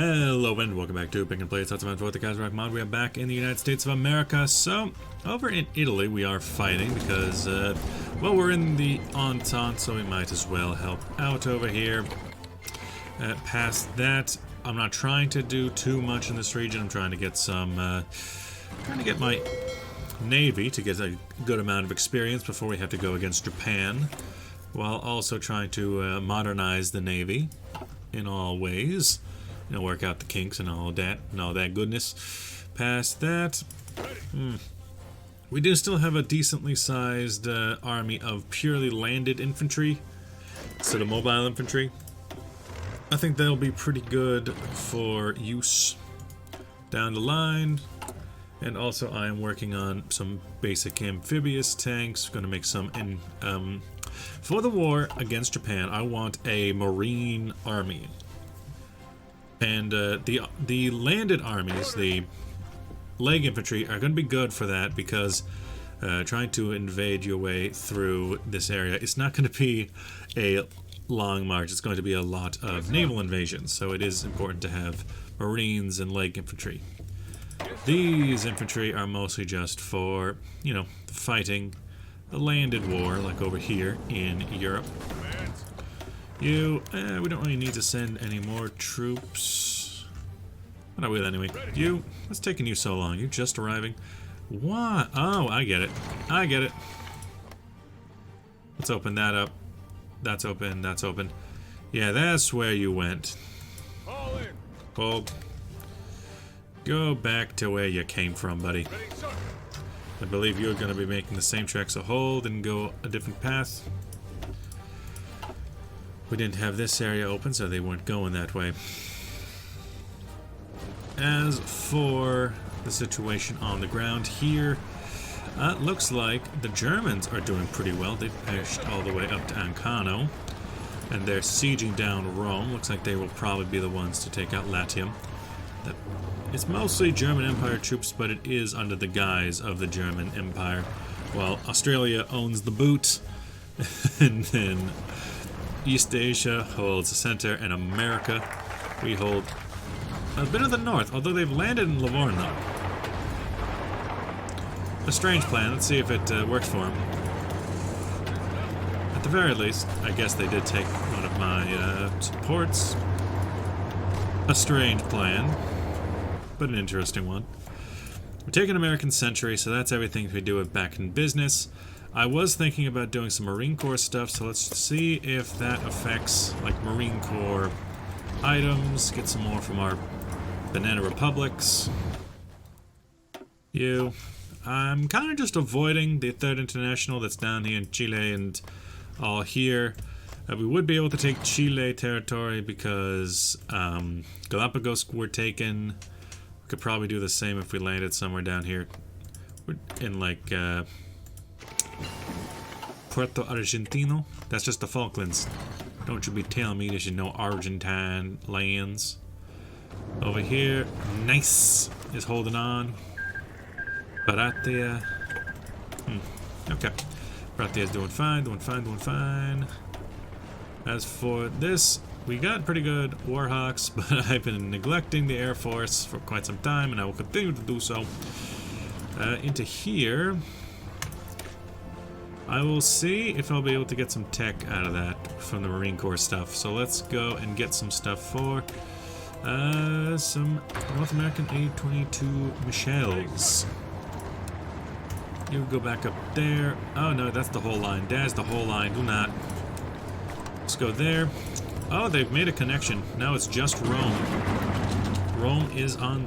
Hello and welcome back to Pick and Play. It's for the Kaiserreich mod. We are back in the United States of America. So, over in Italy we are fighting because, well, we're in the Entente, so we might as well help out over here. Past that, I'm not trying to do too much in this region. I'm trying to get some, trying to get my Navy to get a good amount of experience before we have to go against Japan, while also trying to modernize the Navy in all ways. You know, work out the kinks and all that goodness. Past that, we do still have a decently sized army of purely landed infantry instead of mobile infantry. I think they'll be pretty good for use down the line. And also I am working on some basic amphibious tanks. Going to make some in for the war against Japan. I want a marine army. And the landed armies, the leg infantry, are going to be good for that because trying to invade your way through this area, it's not going to be a long march. It's going to be a lot of naval invasions, so it is important to have marines and leg infantry. These infantry are mostly just for, you know, fighting a landed war, like over here in Europe. You, we don't really need to send any more troops. But I will anyway. You, what's taking you so long? You just arriving? What? Oh, I get it. I get it. Let's open that up. That's open, that's open. Yeah, that's where you went. Hold. Go back to where you came from, buddy. I believe you're going to be making the same track, so hold and go a different path. We didn't have this area open, so they weren't going that way. As for the situation on the ground here, looks like the Germans are doing pretty well. They've pushed all the way up to Ancano, and they're sieging down Rome. Looks like they will probably be the ones to take out Latium. It's mostly German Empire troops, but it is under the guise of the German Empire. While Australia owns the boot, and then East Asia holds the center, and America, we hold a bit of the north, although they've landed in Livorno. A strange plan. Let's see if it works for them. At the very least, I guess they did take one of my supports. A strange plan, but an interesting one. We're taking American Century, so that's everything we do back in business. I was thinking about doing some Marine Corps stuff, so let's see if that affects, like, Marine Corps items. Get some more from our Banana Republics. You. I'm kind of just avoiding the Third International that's down here in Chile and all here. We would be able to take Chile territory because Galapagos were taken. We could probably do the same if we landed somewhere down here in, like, Puerto Argentino. That's just the Falklands. Don't you be telling me that you know Argentine lands. Over here, Nice is holding on. Baratia. Okay. Baratia is doing fine, doing fine, doing fine. As for this, we got pretty good Warhawks, but I've been neglecting the Air Force for quite some time, and I will continue to do so. Into here, I will see if I'll be able to get some tech out of that from the Marine Corps stuff. So let's go and get some stuff for some North American A-22 Michels. You go back up there. Oh no, that's the whole line. There's the whole line. Do not. Let's go there. Oh, they've made a connection. Now it's just Rome. Rome is on...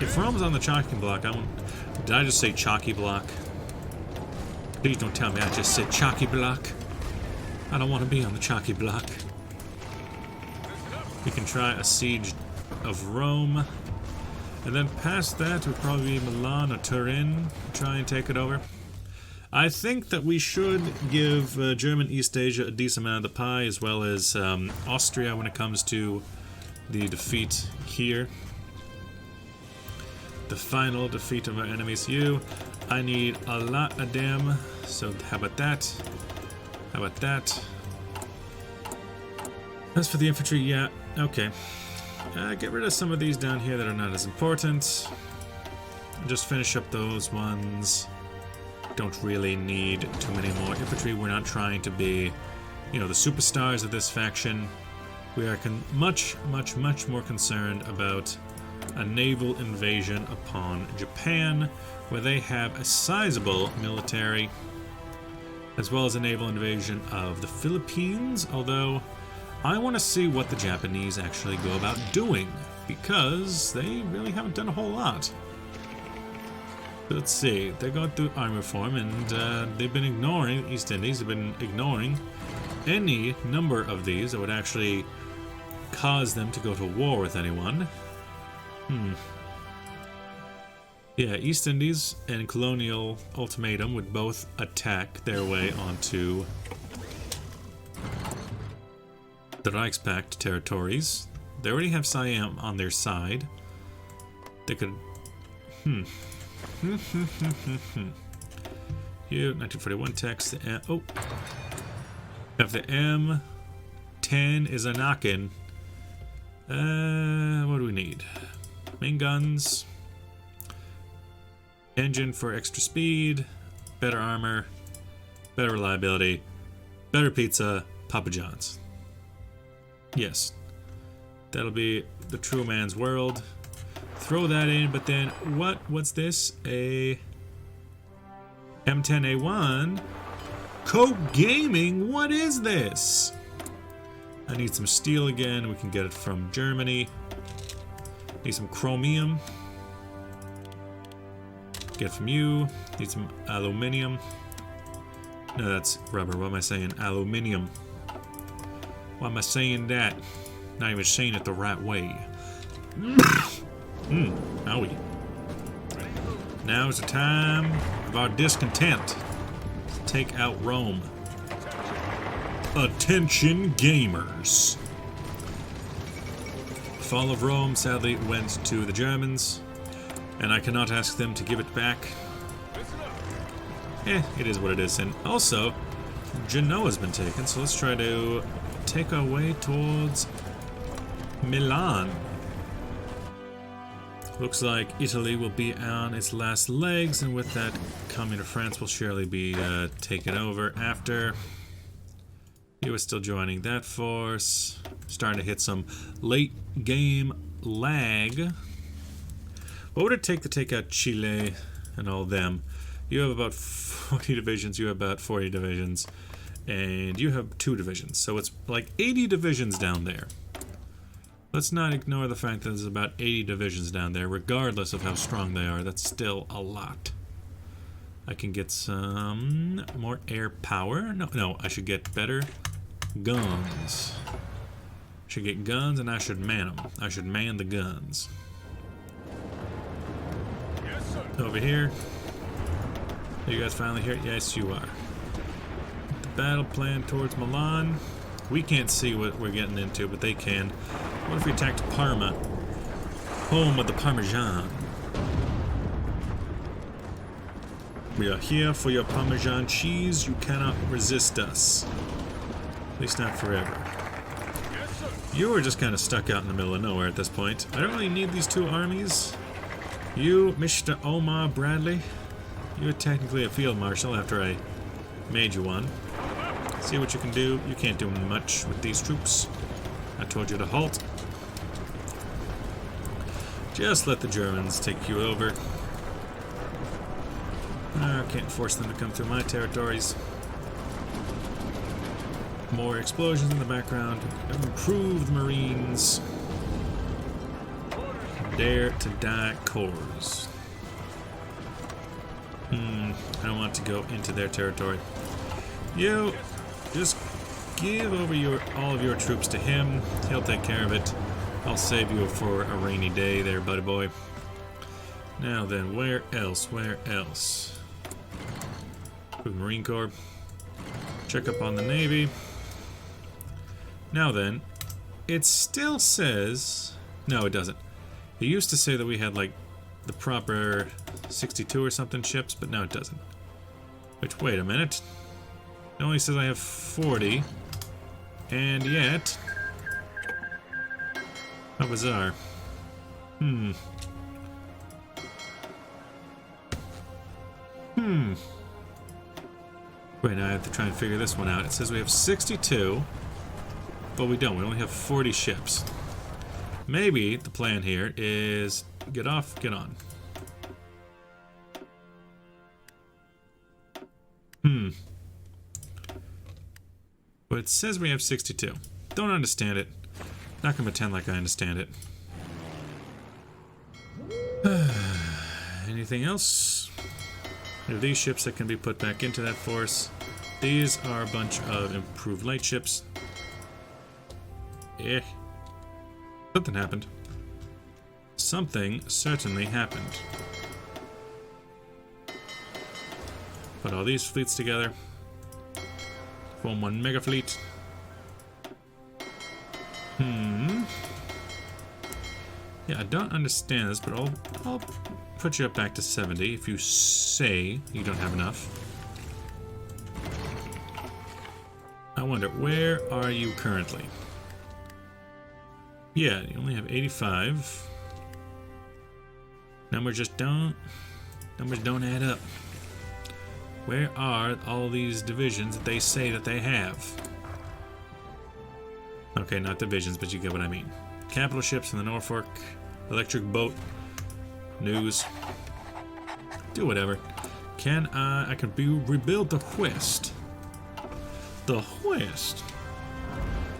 If Rome's on the chopping block, did I just say chalky block? Please don't tell me I just said chalky block. I don't want to be on the chalky block. We can try a siege of Rome. And then past that would probably be Milan or Turin. Try and take it over. I think that we should give German East Asia a decent amount of the pie, as well as Austria when it comes to the defeat here. The final defeat of our enemies. I need a lot of them. So how about that? How about that? As for the infantry, yeah, okay. Get rid of some of these down here that are not as important. Just finish up those ones. Don't really need too many more infantry. We're not trying to be, you know, the superstars of this faction. We are much more concerned about a naval invasion upon Japan, where they have a sizable military, as well as a naval invasion of the Philippines, although I want to see what the Japanese actually go about doing, because they really haven't done a whole lot. Let's see, they're going through army reform, and they've been ignoring, East Indies have been ignoring any number of these that would actually cause them to go to war with anyone. Yeah, East Indies and Colonial Ultimatum would both attack their way onto the Reichspakt territories. They already have Siam on their side. They could... Here, 1941 text. Oh. If the M10 is a knockin', what do we need? Main guns, engine for extra speed, better armor, better reliability, better pizza, Papa John's. Yes, that'll be the true man's world. Throw that in, but then what's this? A M10A1 Coke Gaming? What is this? I need some steel again. We can get it from Germany. Need some chromium. Get it from you. Need some aluminium. No, that's rubber. What am I saying? Aluminium. Why am I saying that? Not even saying it the right way. Owie. Now is the time of our discontent. Take out Rome. Attention gamers. Fall of Rome sadly went to the Germans, and I cannot ask them to give it back. It is what it is. And also, Genoa's been taken, so let's try to take our way towards Milan. Looks like Italy will be on its last legs, and with that, coming to France will surely be taken over after. You are still joining that force. Starting to hit some late game lag. What would it take to take out Chile and all them? You have about 40 divisions, you have about 40 divisions, and you have 2 divisions. So it's like 80 divisions down there. Let's not ignore the fact that there's about 80 divisions down there, regardless of how strong they are. That's still a lot. I can get some more air power. No, I should get better guns. I should get guns, and I should man them. I should man the guns. Yes, sir. Over here. Are you guys finally here? Yes, you are. The battle plan towards Milan. We can't see what we're getting into, but they can. What if we attacked Parma? Home of the Parmesan. We are here for your Parmesan cheese. You cannot resist us. At least not forever. Yes, sir. You are just kind of stuck out in the middle of nowhere at this point. I don't really need these 2 armies. You, Mr. Omar Bradley, you're technically a field marshal after I made you one. See what you can do. You can't do much with these troops. I told you to halt. Just let the Germans take you over. I can't force them to come through my territories. More explosions in the background. Improve the Marines. Dare to die corps. I don't want to go into their territory. You just give over all of your troops to him. He'll take care of it. I'll save you for a rainy day there, buddy boy. Now then, where else? Where else? With Marine Corps. Check up on the Navy. Now then, it still says... No, it doesn't. It used to say that we had, like, the proper 62 or something ships, but now it doesn't. Which, wait a minute. It only says I have 40. And yet... How bizarre. Hmm. Wait, now I have to try and figure this one out. It says we have 62, but we don't. We only have 40 ships. Maybe the plan here is get off, get on. But it says we have 62. Don't understand it. Not gonna pretend like I understand it. Anything else? We have these ships that can be put back into that force. These are a bunch of improved light ships. Something happened. Something certainly happened. Put all these fleets together. Form one mega fleet. Yeah, I don't understand this, but I'll put you up back to 70 if you say you don't have enough. I wonder, where are you currently? Yeah, you only have 85. Numbers don't add up. Where are all these divisions that they say that they have? Okay, not divisions, but you get what I mean. Capital ships in the Norfolk, electric boat, news. Do whatever. I can rebuild the West. The West.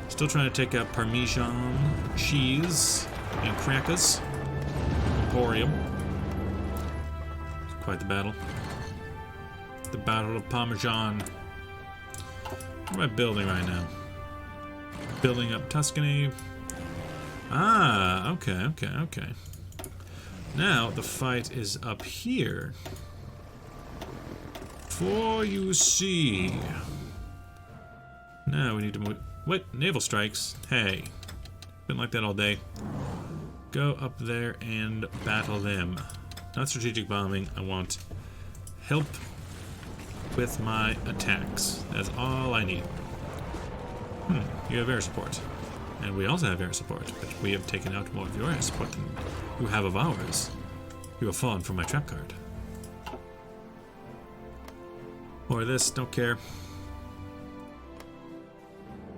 Still trying to take out Parmesan, cheese, and crackers. Emporium. It's quite the battle. The Battle of Parmesan. What am I building right now? Building up Tuscany. Ah, okay. Now the fight is up here. For you see. Now we need to move. What? Naval strikes? Hey. Been like that all day. Go up there and battle them. Not strategic bombing. I want help with my attacks. That's all I need. You have air support. And we also have air support, but we have taken out more of your air support than you have of ours. You have fallen for my trap card. More of this, don't care.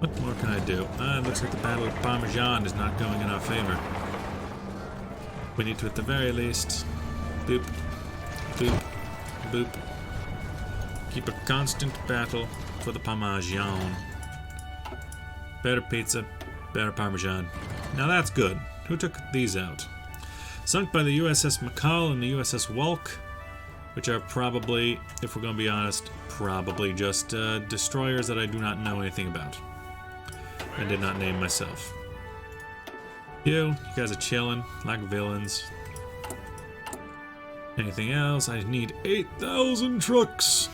What more can I do? It looks like the Battle of Parmesan is not going in our favor. We need to, at the very least, boop, boop, boop. Keep a constant battle for the Parmesan. Better pizza, better Parmesan. Now that's good. Who took these out? Sunk by the USS McCall and the USS Walk, which are probably, if we're going to be honest, probably just destroyers that I do not know anything about. I did not name myself. You guys are chilling like villains. Anything else? I need 8,000 trucks.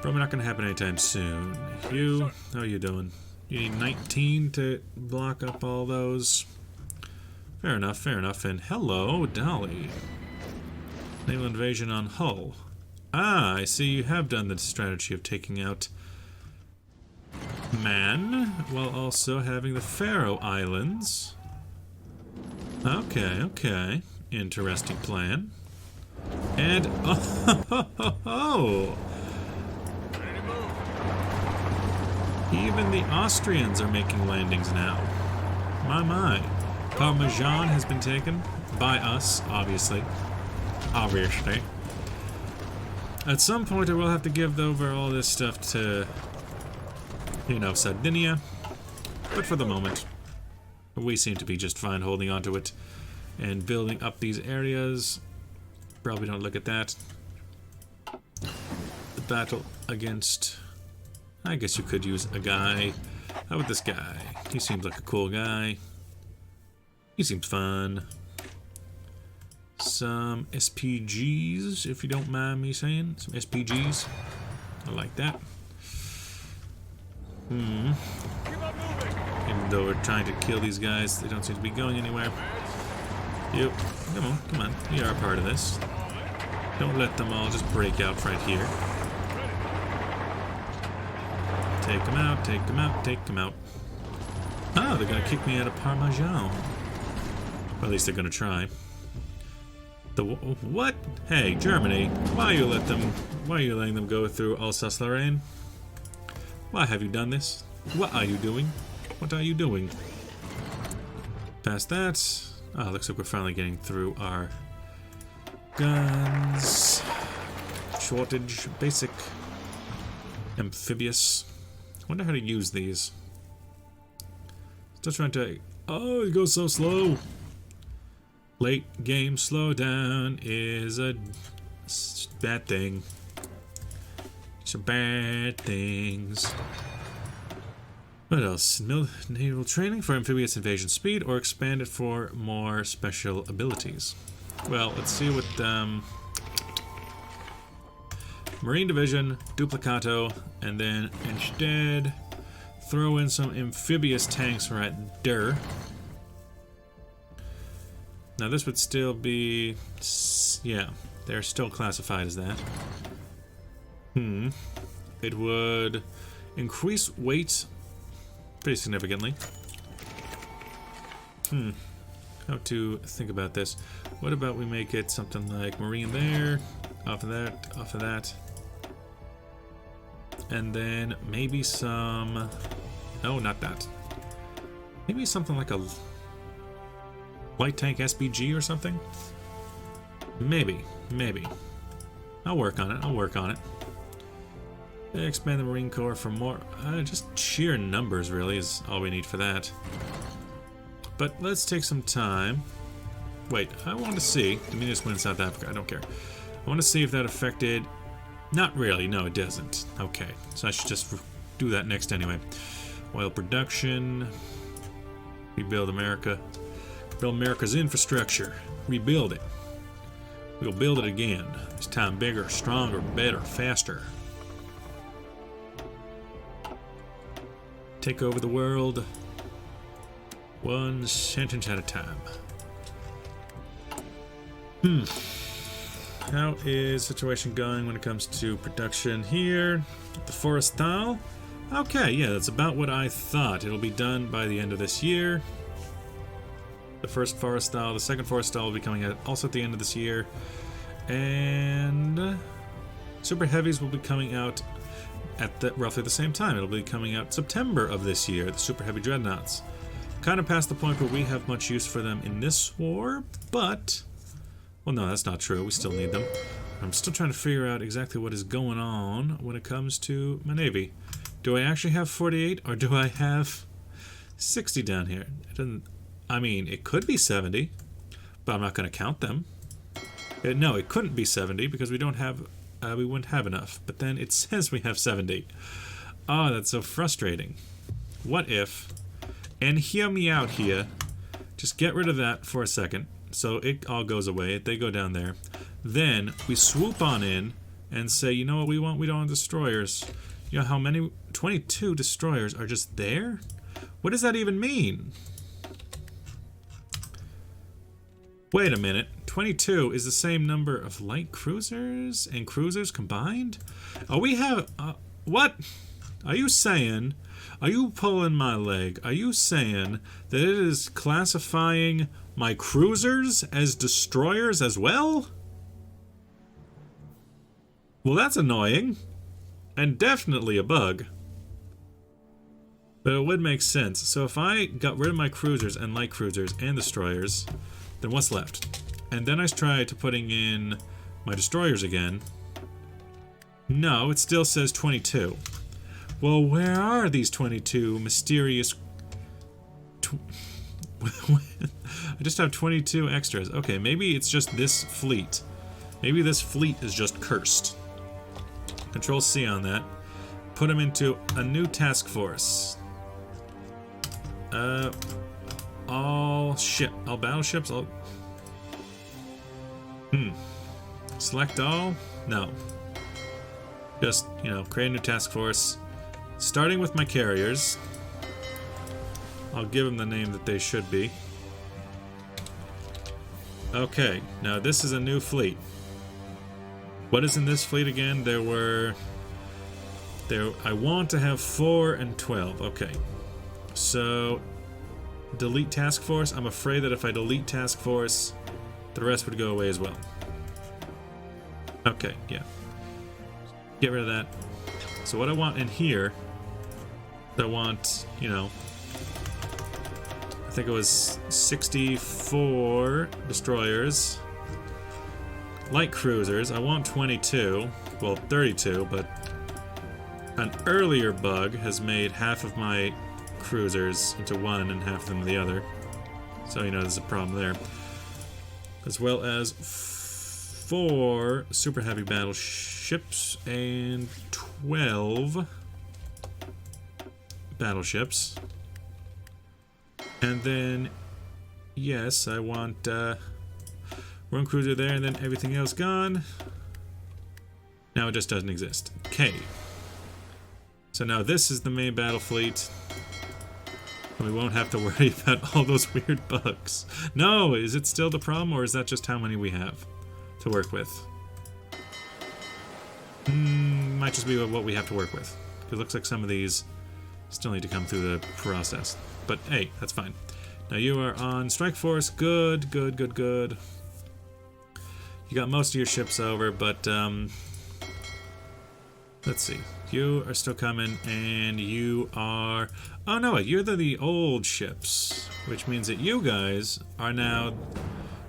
Probably not going to happen anytime soon. You, how are you doing? You need 19 to block up all those. Fair enough, fair enough. And hello, Dolly. Naval invasion on Hull. Ah, I see you have done the strategy of taking out Man, while also having the Faroe Islands. Okay. Interesting plan. And, oh, even the Austrians are making landings now. My. Parmesan has been taken by us, obviously. At some point I will have to give over all this stuff to, Sardinia. But for the moment, we seem to be just fine holding on to it and building up these areas. Probably don't look at that. The battle against... I guess you could use a guy. How about this guy? He seems like a cool guy. He seems fun. Some SPGs, if you don't mind me saying. Some SPGs. I like that. Even though we're trying to kill these guys, they don't seem to be going anywhere. Yep. Come on. You are a part of this. Don't let them all just break out right here. Take them out. Oh, they're gonna kick me out of Parmesan. Or at least they're gonna try. What? Hey, Germany, why are you letting them go through Alsace-Lorraine? Why have you done this? What are you doing? What are you doing? Past that. Oh, looks like we're finally getting through our guns. Shortage, basic, amphibious. Wonder how to use these. Still trying to. Oh, it goes so slow. Late game slowdown is a bad thing. It's a bad things. What else? Naval training for amphibious invasion speed or expanded for more special abilities? Well, let's see what Marine Division, Duplicato, and then instead throw in some amphibious tanks right there. Now this would still be, yeah, they're still classified as that. It would increase weight pretty significantly. How to think about this? What about we make it something like Marine there, off of that, and then maybe some. No, not that. Maybe something like a light tank SPG or something. Maybe. I'll work on it. Expand the Marine Corps for more. Just sheer numbers, really, is all we need for that. But let's take some time. Wait, I want to see. Communist win in South Africa. I don't care. I want to see if that affected. Not really. No, it doesn't. Okay, so I should just do that next anyway. Oil production. Rebuild America. Build America's infrastructure. Rebuild it. We'll build it again. This time bigger, stronger, better, faster. Take over the world. One sentence at a time. How is situation going when it comes to production here? The Forestal? Okay, yeah, that's about what I thought. It'll be done by the end of this year. The first Forestal, the second Forestal will be coming out also at the end of this year. And Super Heavies will be coming out at roughly the same time. It'll be coming out September of this year, the Super Heavy Dreadnoughts. Kind of past the point where we have much use for them in this war, but... Well, no, that's not true. We still need them. I'm still trying to figure out exactly what is going on when it comes to my Navy. Do I actually have 48, or do I have 60 down here? It doesn't... I mean, it could be 70, but I'm not going to count them. No, it couldn't be 70 because we don't have... we wouldn't have enough. But then it says we have 70. Oh, that's so frustrating. What if... And hear me out here. Just get rid of that for a second. So it all goes away. They go down there. Then we swoop on in and say, you know what we want? We don't want destroyers. You know how many? 22 destroyers are just there? What does that even mean? Wait a minute. 22 is the same number of light cruisers and cruisers combined? Oh, we have... what? Are you saying... Are you pulling my leg? Are you saying that it is classifying my cruisers as destroyers as well? Well, that's annoying. And definitely a bug. But it would make sense. So if I got rid of my cruisers and light cruisers and destroyers, then what's left? And then I tried to putting in my destroyers again. No, it still says 22. Well, where are these 22 mysterious... I just have 22 extras. Okay, maybe it's just this fleet. Maybe this fleet is just cursed. Control C on that. Put them into a new task force. All battleships, all... Select all? No. Just, you know, create a new task force. Starting with my carriers. I'll give them the name that they should be. Okay, now this is a new fleet. What is in this fleet again? I want to have 4 and 12. Okay. So, delete task force. I'm afraid that if I delete task force, the rest would go away as well. Okay, yeah. Get rid of that. So what I want in here, I want, you know, I think it was 64 destroyers. Light cruisers, I want 22. Well, 32, but an earlier bug has made half of my cruisers into one and half of them the other. So, you know, there's a problem there. As well as 4 super heavy battleships and 12 battleships. And then, yes, I want one cruiser there and then everything else gone. Now it just doesn't exist. Okay. So now this is the main battle fleet. And we won't have to worry about all those weird bugs. No, is it still the problem, or is that just how many we have to work with? Might just be what we have to work with. It looks like some of these still need to come through the process. But hey, that's fine. Now you are on strike force. Good, good, good, good. You got most of your ships over, but let's see. You are still coming, and you are... Oh no, you're the old ships, which means that you guys are now...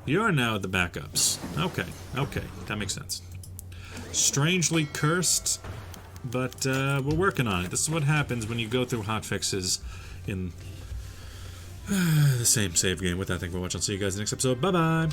You're now the backups. Okay, okay, that makes sense. Strangely cursed, but we're working on it. This is what happens when you go through hotfixes in the same save game. With that, thank you for watching. I'll see you guys in the next episode. Bye-bye!